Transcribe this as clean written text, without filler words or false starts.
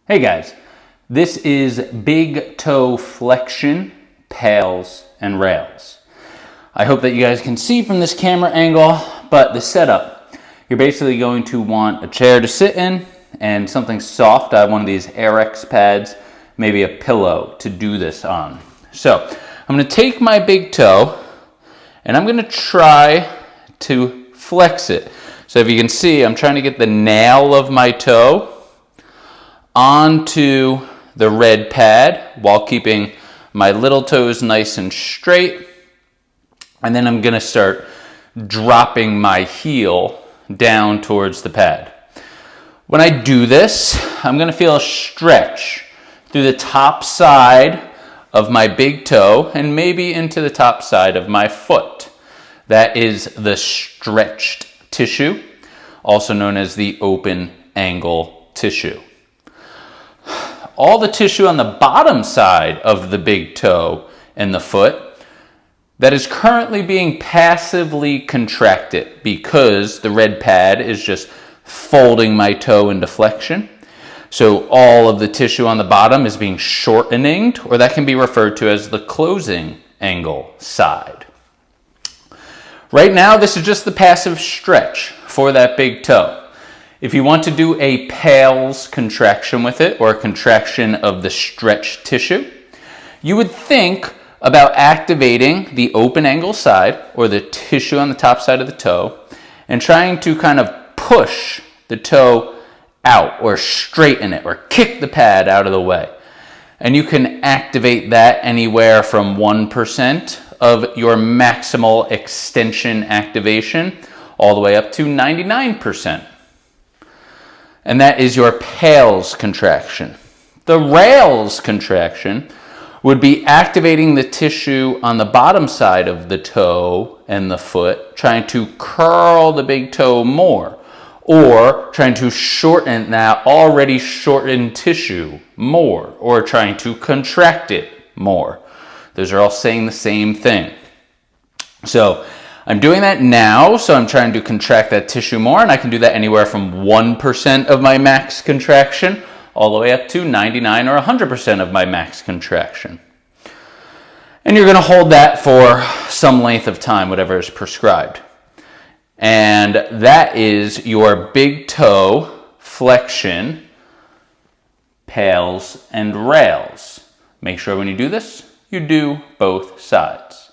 Hey guys, this is big toe flexion, PAILs, and rails. I hope that you guys can see from this camera angle, but the setup, you're basically going to want a chair to sit in and something soft. I have one of these Airex pads, maybe a pillow to do this on. So I'm going to take my big toe and I'm going to try to flex it. So if you can see, I'm trying to get the nail of my toe onto the red pad while keeping my little toes nice and straight. And then I'm going to start dropping my heel down towards the pad. When I do this, I'm going to feel a stretch through the top side of my big toe and maybe into the top side of my foot. That is the stretched tissue, also known as the open angle tissue. All the tissue on the bottom side of the big toe and the foot that is currently being passively contracted because the red pad is just folding my toe into flexion. So all of the tissue on the bottom is being shortening, or that can be referred to as the closing angle side. Right now, this is just the passive stretch for that big toe. If you want to do a PAILs contraction with it, or a contraction of the stretched tissue, you would think about activating the open angle side, or the tissue on the top side of the toe, and trying to kind of push the toe out, or straighten it, or kick the pad out of the way. And you can activate that anywhere from 1% of your maximal extension activation, all the way up to 99%. And that is your PAILs contraction. The rails contraction would be activating the tissue on the bottom side of the toe and the foot, trying to curl the big toe more, or trying to shorten that already shortened tissue more, or trying to contract it more. Those are all saying the same thing. So I'm doing that now, so I'm trying to contract that tissue more, and I can do that anywhere from 1% of my max contraction all the way up to 99 or 100% of my max contraction. And you're going to hold that for some length of time, whatever is prescribed. And that is your big toe flexion, PAILs, and rails. Make sure when you do this, you do both sides.